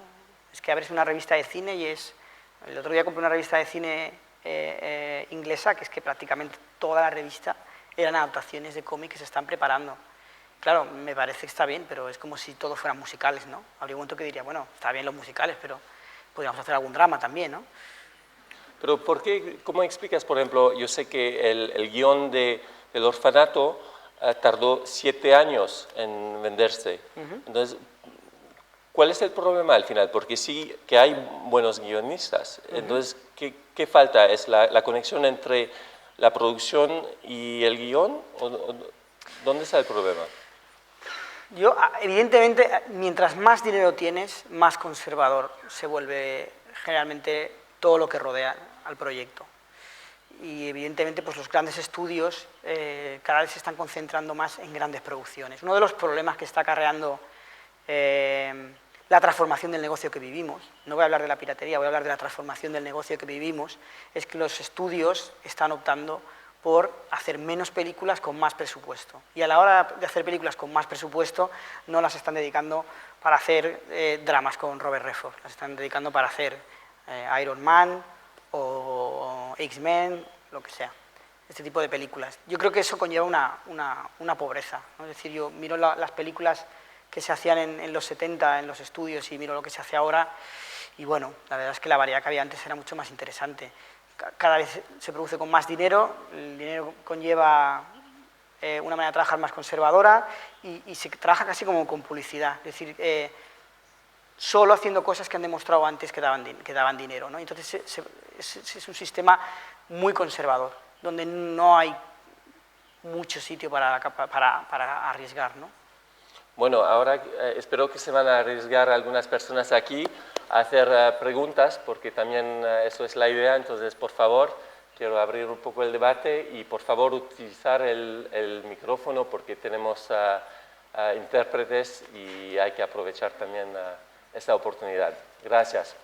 Es que abres una revista de cine y el otro día compré una revista de cine inglesa, que es que prácticamente toda la revista eran adaptaciones de cómic que se están preparando. Claro, me parece que está bien, pero es como si todos fueran musicales, ¿no? Habría un momento que diría, bueno, está bien los musicales, pero podríamos hacer algún drama también, ¿no?
Pero ¿por qué? ¿Cómo explicas, por ejemplo, yo sé que el guión del orfanato tardó 7 años en venderse. Entonces, ¿cuál es el problema al final? Porque sí que hay buenos guionistas. Entonces, ¿qué falta? ¿Es la conexión entre la producción y el guión? ¿Dónde está el problema?
Evidentemente, mientras más dinero tienes, más conservador se vuelve generalmente todo lo que rodea al proyecto. Y evidentemente pues los grandes estudios cada vez se están concentrando más en grandes producciones. Uno de los problemas que está acarreando la transformación del negocio que vivimos, no voy a hablar de la piratería, voy a hablar de la transformación del negocio que vivimos, es que los estudios están optando por hacer menos películas con más presupuesto. Y a la hora de hacer películas con más presupuesto, no las están dedicando para hacer dramas con Robert Redford, las están dedicando para hacer Iron Man o X-Men, lo que sea, este tipo de películas. Yo creo que eso conlleva una pobreza, ¿no? Es decir, yo miro las películas que se hacían en los 70 en los estudios y miro lo que se hace ahora, y bueno, la verdad es que la variedad que había antes era mucho más interesante. Cada vez se produce con más dinero, el dinero conlleva una manera de trabajar más conservadora y se trabaja casi como con publicidad, es decir, solo haciendo cosas que han demostrado antes que daban dinero, ¿no? Entonces es un sistema muy conservador, donde no hay mucho sitio para arriesgar, ¿no?
Bueno, ahora espero que se van a arriesgar algunas personas aquí a hacer preguntas, porque también eso es la idea. Entonces, por favor, quiero abrir un poco el debate y por favor utilizar el micrófono, porque tenemos intérpretes y hay que aprovechar también esta oportunidad. Gracias.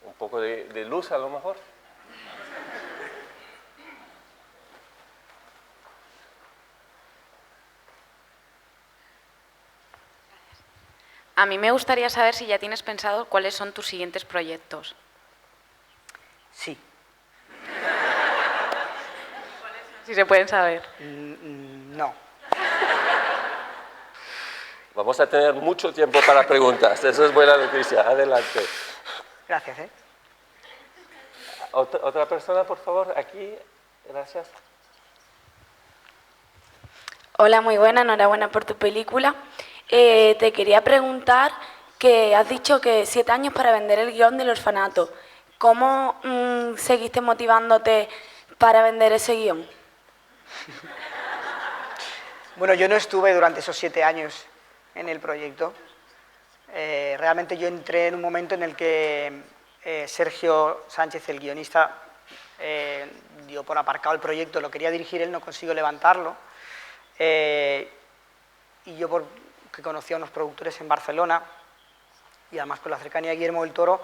Un poco de luz a lo mejor.
A mí me gustaría saber si ya tienes pensado cuáles son tus siguientes proyectos.
Sí.
Si se pueden saber.
No.
Vamos a tener mucho tiempo para preguntas, eso es buena noticia. Adelante.
Gracias, ¿eh?
¿Otra persona, por favor? Aquí, gracias.
Hola, muy buena, enhorabuena por tu película. Te quería preguntar que has dicho que 7 años para vender el guión del orfanato. ¿Cómo seguiste motivándote para vender ese guión?
Bueno, yo no estuve durante esos 7 años en el proyecto. Realmente yo entré en un momento en el que Sergio Sánchez, el guionista, dio por aparcado el proyecto, lo quería dirigir él, no consiguió levantarlo. Y yo, porque conocía a unos productores en Barcelona, y además con la cercanía de Guillermo del Toro,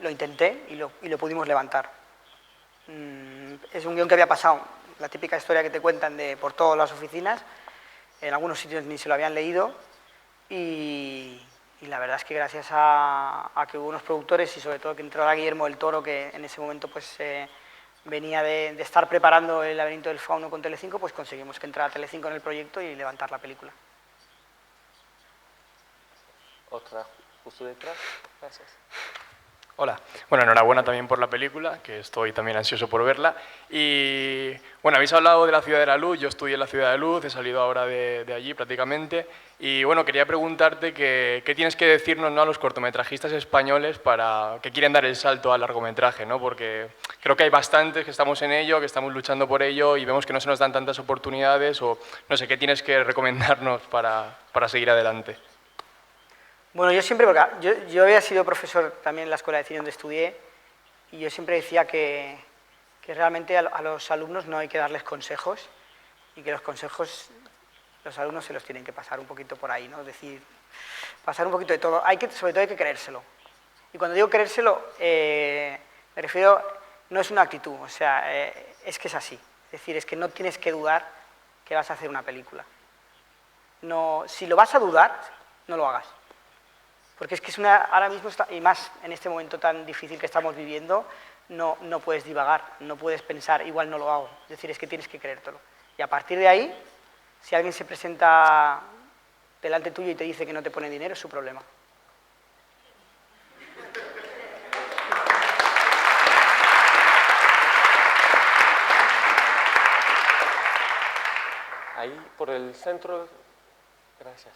lo intenté y lo pudimos levantar. Es un guión que había pasado, la típica historia que te cuentan por todas las oficinas, en algunos sitios ni se lo habían leído, y la verdad es que gracias a que hubo unos productores y sobre todo que entró a Guillermo del Toro, que en ese momento pues venía de estar preparando El laberinto del fauno con Telecinco, pues conseguimos que entrara Telecinco en el proyecto y levantar la película.
Otra, justo detrás. Gracias.
Hola. Bueno, enhorabuena también por la película, que estoy también ansioso por verla. Y bueno, habéis hablado de la Ciudad de la Luz, yo estudié en la Ciudad de la Luz, he salido ahora de allí prácticamente. Y bueno, quería preguntarte qué tienes que decirnos, ¿no?, a los cortometrajistas españoles para que quieren dar el salto al largometraje, ¿no? Porque creo que hay bastantes que estamos en ello, que estamos luchando por ello y vemos que no se nos dan tantas oportunidades, o no sé, ¿qué tienes que recomendarnos para seguir adelante?
Bueno, yo siempre, porque yo había sido profesor también en la Escuela de Cine donde estudié, y yo siempre decía que realmente a los alumnos no hay que darles consejos, y que los consejos los alumnos se los tienen que pasar un poquito por ahí, ¿no? Es decir, pasar un poquito de todo, sobre todo hay que creérselo. Y cuando digo creérselo, me refiero, no es una actitud, o sea, es que es así. Es decir, es que no tienes que dudar que vas a hacer una película. No, si lo vas a dudar, no lo hagas. Porque es que ahora mismo, y más en este momento tan difícil que estamos viviendo, no puedes divagar, no puedes pensar, igual no lo hago. Es decir, es que tienes que creértelo. Y a partir de ahí, si alguien se presenta delante tuyo y te dice que no te pone dinero, es su problema.
Ahí por el centro. Gracias.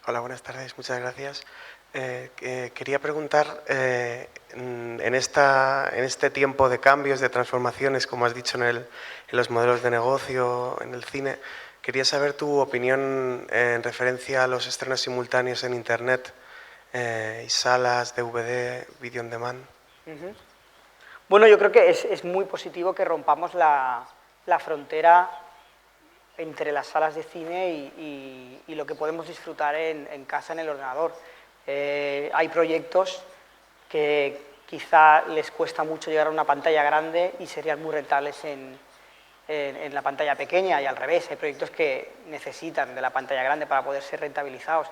Hola, buenas tardes, muchas gracias. Quería preguntar, en este tiempo de cambios, de transformaciones, como has dicho en los modelos de negocio, en el cine, quería saber tu opinión en referencia a los estrenos simultáneos en Internet, y salas, DVD, video on demand.
Bueno, yo creo que es muy positivo que rompamos la frontera entre las salas de cine y lo que podemos disfrutar en casa, en el ordenador. Hay proyectos que quizá les cuesta mucho llegar a una pantalla grande y serían muy rentables en la pantalla pequeña, y al revés, hay proyectos que necesitan de la pantalla grande para poder ser rentabilizados.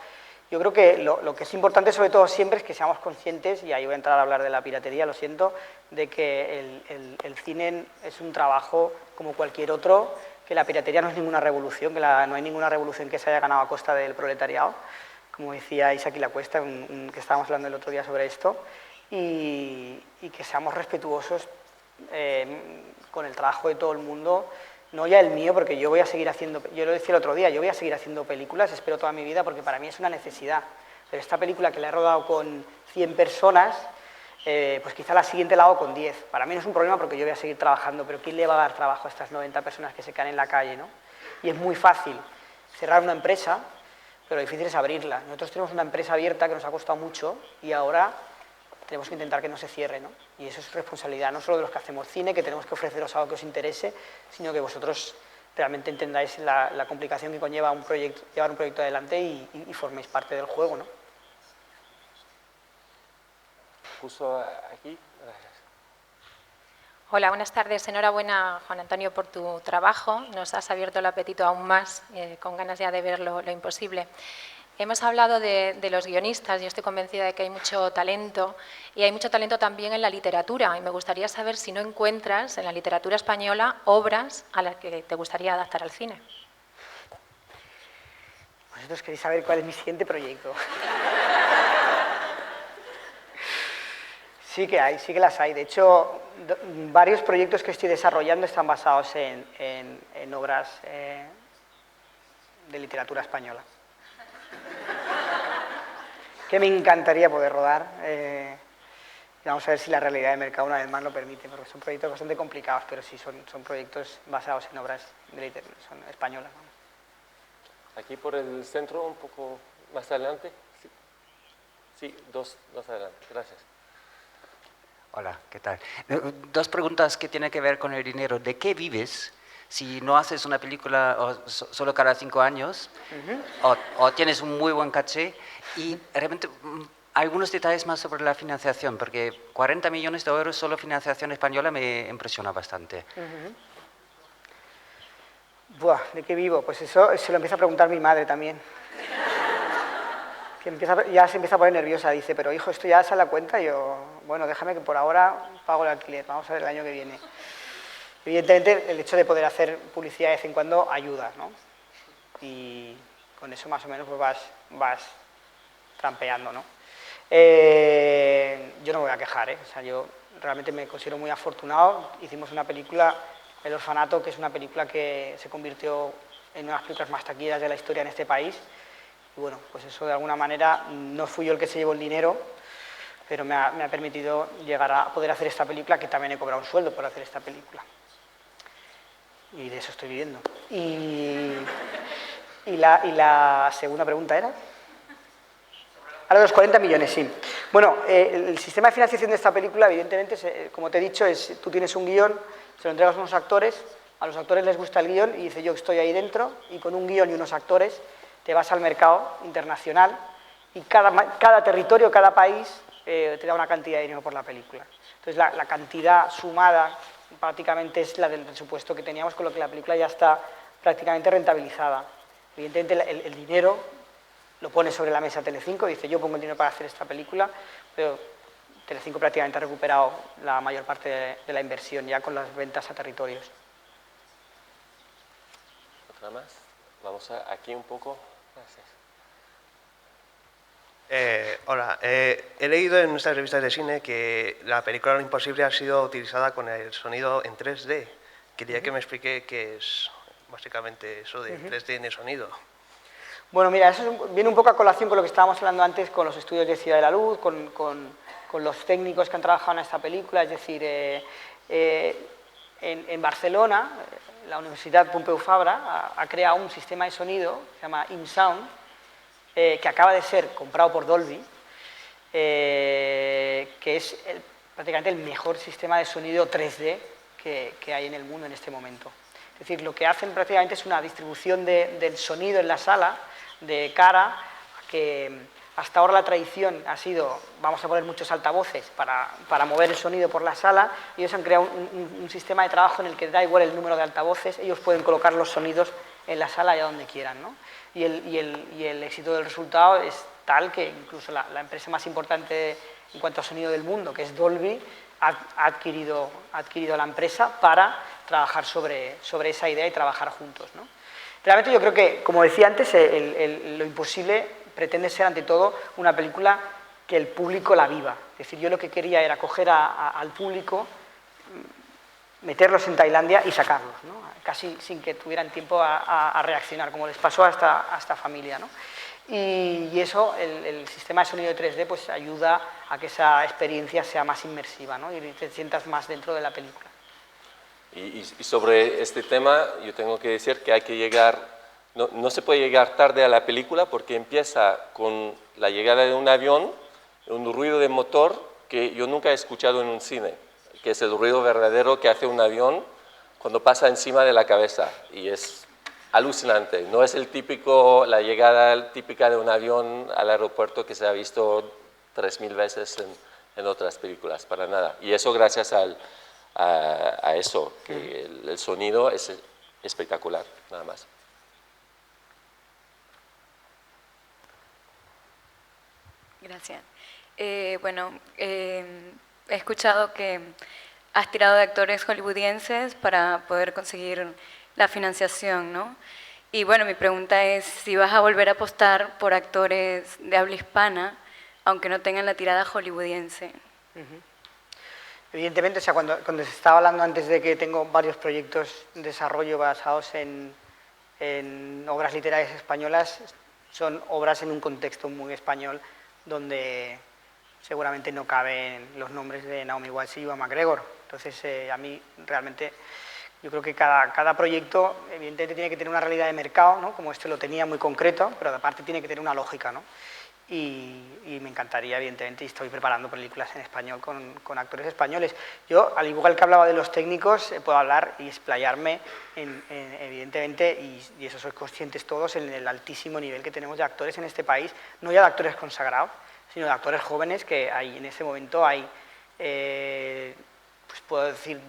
Yo creo que lo que es importante sobre todo siempre es que seamos conscientes, y ahí voy a entrar a hablar de la piratería, lo siento, de que el cine es un trabajo como cualquier otro, que la piratería no es ninguna revolución, que no hay ninguna revolución que se haya ganado a costa del proletariado, como decía Isaac Lacuesta, que estábamos hablando el otro día sobre esto, y que seamos respetuosos con el trabajo de todo el mundo, no ya el mío, porque yo voy a seguir haciendo, yo lo decía el otro día, yo voy a seguir haciendo películas, espero toda mi vida, porque para mí es una necesidad, pero esta película que la he rodado con 100 personas, pues quizá la siguiente la hago con 10. Para mí no es un problema porque yo voy a seguir trabajando, pero ¿quién le va a dar trabajo a estas 90 personas que se caen en la calle, ¿no? Y es muy fácil cerrar una empresa, pero lo difícil es abrirla. Nosotros tenemos una empresa abierta que nos ha costado mucho y ahora tenemos que intentar que no se cierre, ¿no? Y eso es responsabilidad no solo de los que hacemos cine, que tenemos que ofreceros algo que os interese, sino que vosotros realmente entendáis la complicación que conlleva llevar un proyecto adelante y forméis parte del juego, ¿no?
Justo aquí. Gracias.
Hola, buenas tardes. Enhorabuena, Juan Antonio, por tu trabajo. Nos has abierto el apetito aún más, con ganas ya de ver lo imposible. Hemos hablado de los guionistas. Yo estoy convencida de que hay mucho talento, y hay mucho talento también en la literatura. Y me gustaría saber si no encuentras en la literatura española obras a las que te gustaría adaptar al cine.
Vosotros queréis saber cuál es mi siguiente proyecto. Sí que las hay. De hecho, varios proyectos que estoy desarrollando están basados en obras de literatura española. Que me encantaría poder rodar. Y vamos a ver si la realidad de mercado una vez más lo permite, porque son proyectos bastante complicados, pero sí son proyectos basados en obras son españolas.
Aquí por el centro, un poco más adelante. Sí, dos adelante. Gracias.
Hola, ¿qué tal? Dos preguntas que tienen que ver con el dinero. ¿De qué vives si no haces una película solo cada 5 años? O tienes un muy buen caché. Y realmente algunos detalles más sobre la financiación, porque 40 millones de euros solo financiación española me impresiona bastante.
Buah, ¿de qué vivo? Pues eso se lo empieza a preguntar mi madre también. Ya se empieza a poner nerviosa, dice, pero hijo, esto ya sale a cuenta. Y yo, bueno, déjame que por ahora pago el alquiler, vamos a ver el año que viene. Evidentemente, el hecho de poder hacer publicidad de vez en cuando ayuda, ¿no? Y con eso más o menos pues vas trampeando, ¿no? Yo no me voy a quejar, ¿eh? O sea, yo realmente me considero muy afortunado. Hicimos una película, El Orfanato, que es una película que se convirtió en una de las películas más taquilleras de la historia en este país. Y bueno, pues eso de alguna manera no fui yo el que se llevó el dinero, pero me ha permitido llegar a poder hacer esta película, que también he cobrado un sueldo por hacer esta película. Y de eso estoy viviendo. Y la segunda pregunta era... Ahora los 40 millones, sí. Bueno, el sistema de financiación de esta película, evidentemente, como te he dicho, es tú tienes un guión, se lo entregas a unos actores, a los actores les gusta el guión y dice yo estoy ahí dentro, y con un guión y unos actores te vas al mercado internacional y cada territorio, cada país te da una cantidad de dinero por la película. Entonces la cantidad sumada prácticamente es la del presupuesto que teníamos, con lo que la película ya está prácticamente rentabilizada. Evidentemente el dinero lo pone sobre la mesa Telecinco, dice yo pongo el dinero para hacer esta película, pero Telecinco prácticamente ha recuperado la mayor parte de la inversión ya con las ventas a territorios.
¿Otra más? Vamos aquí un poco. Gracias.
Hola, he leído en nuestras revistas de cine que la película Lo Imposible ha sido utilizada con el sonido en 3D. Quería que me explique qué es básicamente eso de 3D en el sonido.
Bueno, mira, eso viene un poco a colación con lo que estábamos hablando antes con los estudios de Ciudad de la Luz, con los técnicos que han trabajado en esta película. Es decir, en Barcelona, la Universidad Pompeu Fabra ha creado un sistema de sonido que se llama InSound, que acaba de ser comprado por Dolby, que es prácticamente el mejor sistema de sonido 3D que hay en el mundo en este momento. Es decir, lo que hacen prácticamente es una distribución del sonido en la sala de cara, que hasta ahora la tradición ha sido, vamos a poner muchos altavoces para mover el sonido por la sala, y ellos han creado un sistema de trabajo en el que da igual el número de altavoces, ellos pueden colocar los sonidos en la sala allá donde quieran, ¿no? Y el éxito del resultado es tal que incluso la empresa más importante en cuanto a sonido del mundo, que es Dolby, ha adquirido la empresa para trabajar sobre esa idea y trabajar juntos, ¿no? Realmente yo creo que, como decía antes, Lo Imposible pretende ser ante todo una película que el público la viva. Es decir, yo lo que quería era coger al público, meterlos en Tailandia y sacarlos, ¿no? Casi sin que tuvieran tiempo a reaccionar, como les pasó a esta familia, ¿no? Y eso, el sistema de sonido de 3D, pues ayuda a que esa experiencia sea más inmersiva, ¿no? Y te sientas más dentro de la película.
Y sobre este tema, yo tengo que decir que hay que llegar, no se puede llegar tarde a la película porque empieza con la llegada de un avión, un ruido de motor que yo nunca he escuchado en un cine, que es el ruido verdadero que hace un avión cuando pasa encima de la cabeza, y es alucinante. No es la llegada típica de un avión al aeropuerto que se ha visto 3000 veces en otras películas, para nada. Y eso gracias a eso, que el sonido es espectacular, nada más.
Gracias. Bueno, he escuchado que has tirado de actores hollywoodienses para poder conseguir la financiación, ¿no? Y bueno, mi pregunta es si vas a volver a apostar por actores de habla hispana, aunque no tengan la tirada hollywoodiense.
Evidentemente, o sea, cuando se estaba hablando antes de que tengo varios proyectos de desarrollo basados en obras literarias españolas, son obras en un contexto muy español, donde seguramente no caben los nombres de Naomi Watts y Ewan McGregor. Entonces, a mí realmente, yo creo que cada proyecto evidentemente tiene que tener una realidad de mercado, ¿no? Como este lo tenía muy concreto, pero aparte tiene que tener una lógica, ¿no? Y me encantaría, evidentemente, y estoy preparando películas en español con actores españoles. Yo, al igual que hablaba de los técnicos, puedo hablar y explayarme, evidentemente, y eso sois conscientes todos, en el altísimo nivel que tenemos de actores en este país, no ya de actores consagrados, sino de actores jóvenes que hay, en ese momento hay, pues puedo decir,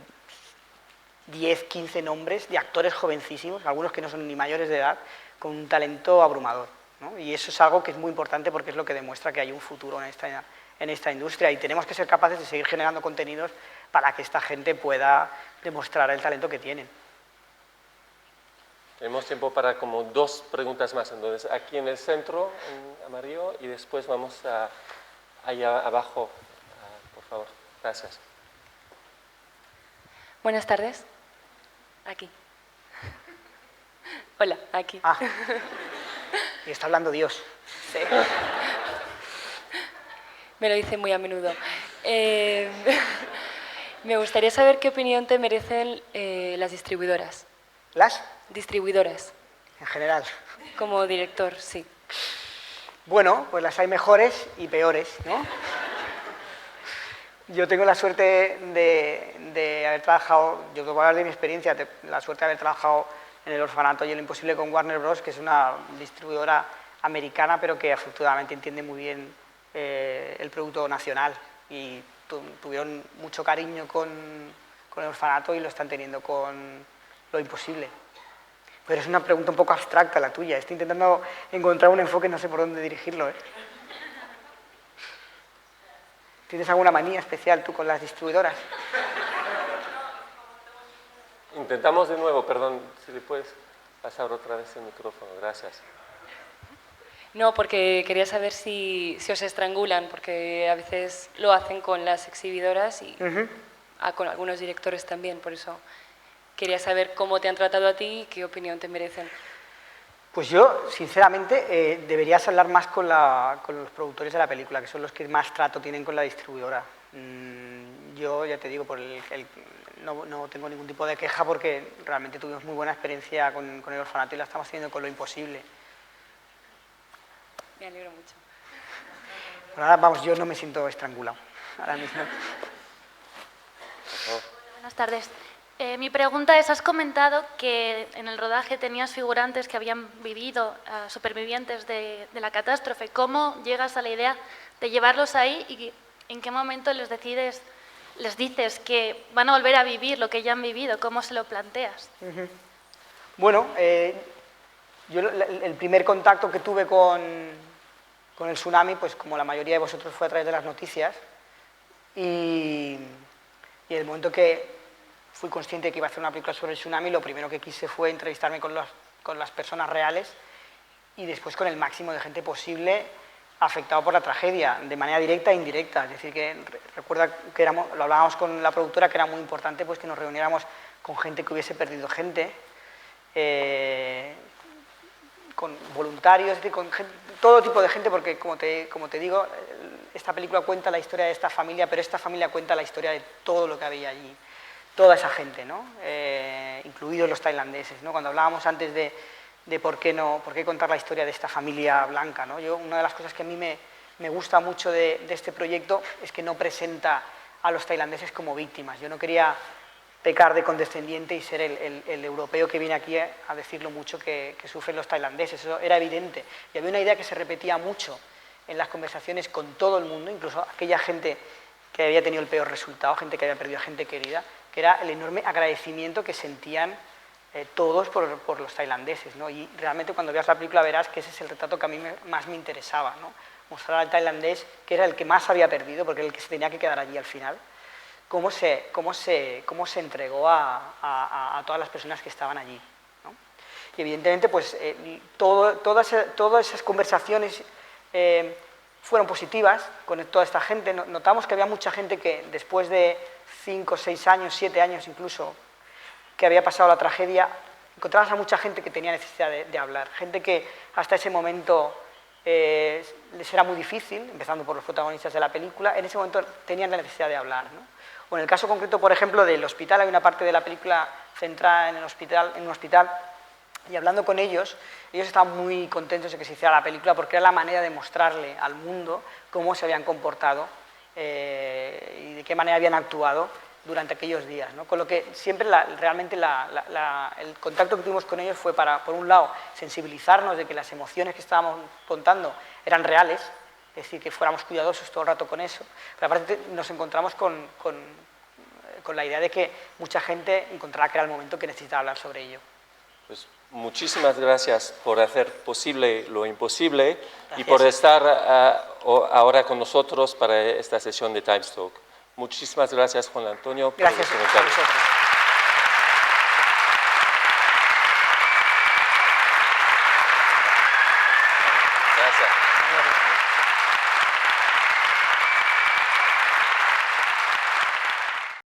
10, 15 nombres de actores jovencísimos, algunos que no son ni mayores de edad, con un talento abrumador, ¿no? Y eso es algo que es muy importante porque es lo que demuestra que hay un futuro en esta industria y tenemos que ser capaces de seguir generando contenidos para que esta gente pueda demostrar el talento que tienen.
Tenemos tiempo para como 2 preguntas más, entonces aquí en el centro, en amarillo, y después vamos allá abajo, por favor. Gracias.
Buenas tardes. Aquí. Hola, aquí.
Ah, y está hablando Dios.
Sí. Me lo dice muy a menudo. Me gustaría saber qué opinión te merecen las distribuidoras.
¿Las?
Distribuidoras.
En general.
Como director, sí.
Bueno, pues las hay mejores y peores, ¿no? Yo tengo la suerte de haber trabajado, yo te voy a hablar de mi experiencia, la suerte de haber trabajado en El Orfanato y en Lo Imposible con Warner Bros., que es una distribuidora americana, pero que afortunadamente entiende muy bien el producto nacional y tuvieron mucho cariño con El Orfanato y lo están teniendo con Lo Imposible. Pero es una pregunta un poco abstracta la tuya, estoy intentando encontrar un enfoque, no sé por dónde dirigirlo, ¿eh? ¿Tienes alguna manía especial tú con las distribuidoras?
Intentamos de nuevo, perdón, si le puedes pasar otra vez el micrófono, gracias.
No, porque quería saber si os estrangulan, porque a veces lo hacen con las exhibidoras y con algunos directores también, por eso quería saber cómo te han tratado a ti y qué opinión te merecen.
Pues yo, sinceramente, deberías hablar más con los productores de la película, que son los que más trato tienen con la distribuidora. Yo, ya te digo, no tengo ningún tipo de queja porque realmente tuvimos muy buena experiencia con El Orfanato y la estamos haciendo con Lo Imposible.
Me alegro mucho.
Bueno, ahora, vamos, yo no me siento estrangulado ahora mismo.
Buenas tardes. Mi pregunta es, has comentado que en el rodaje tenías figurantes que habían vivido, supervivientes de la catástrofe. ¿Cómo llegas a la idea de llevarlos ahí y en qué momento les dices que van a volver a vivir lo que ya han vivido? ¿Cómo se lo planteas?
Bueno, yo el primer contacto que tuve con el tsunami, pues como la mayoría de vosotros fue a través de las noticias y en el momento que fui consciente de que iba a hacer una película sobre el tsunami, lo primero que quise fue entrevistarme con las personas reales y después con el máximo de gente posible afectado por la tragedia, de manera directa e indirecta. Es decir, que recuerda que lo hablábamos con la productora, que era muy importante pues, que nos reuniéramos con gente que hubiese perdido gente, con voluntarios, es decir, con todo tipo de gente, porque como te digo, esta película cuenta la historia de esta familia, pero esta familia cuenta la historia de todo lo que había allí. Toda esa gente, ¿no? Incluidos los tailandeses, ¿no? Cuando hablábamos antes de por qué contar la historia de esta familia blanca, ¿no? Una de las cosas que a mí me gusta mucho de este proyecto es que no presenta a los tailandeses como víctimas. Yo no quería pecar de condescendiente y ser el europeo que viene aquí a decir lo mucho que sufren los tailandeses, eso era evidente. Y había una idea que se repetía mucho en las conversaciones con todo el mundo, incluso aquella gente que había tenido el peor resultado, gente que había perdido a gente querida, que era el enorme agradecimiento que sentían todos por los tailandeses, ¿no? Y realmente cuando veas la película verás que ese es el retrato que a mí más me interesaba, ¿no? Mostrar al tailandés, que era el que más había perdido, porque era el que se tenía que quedar allí al final, cómo se entregó a todas las personas que estaban allí, ¿no? Y evidentemente, pues, todas esas conversaciones fueron positivas con toda esta gente. Notamos que había mucha gente que después de 5, 6 años, 7 años incluso, que había pasado la tragedia, encontrabas a mucha gente que tenía necesidad de hablar, gente que hasta ese momento les era muy difícil, empezando por los protagonistas de la película, en ese momento tenían la necesidad de hablar, ¿no? O en el caso concreto, por ejemplo, del hospital, hay una parte de la película centrada en un hospital, y hablando con ellos estaban muy contentos de que se hiciera la película porque era la manera de mostrarle al mundo cómo se habían comportado y de qué manera habían actuado durante aquellos días, ¿no? Con lo que siempre realmente el contacto que tuvimos con ellos fue para, por un lado, sensibilizarnos de que las emociones que estábamos contando eran reales, es decir, que fuéramos cuidadosos todo el rato con eso, pero aparte nos encontramos con la idea de que mucha gente encontrará que era el momento que necesitaba hablar sobre ello.
Pues muchísimas gracias por hacer posible lo imposible y
Gracias.
por estar ahora con nosotros para esta sesión de Times Talk. Muchísimas gracias, Juan Antonio, por
Gracias
los
a
comentarios.
vosotros.
Gracias.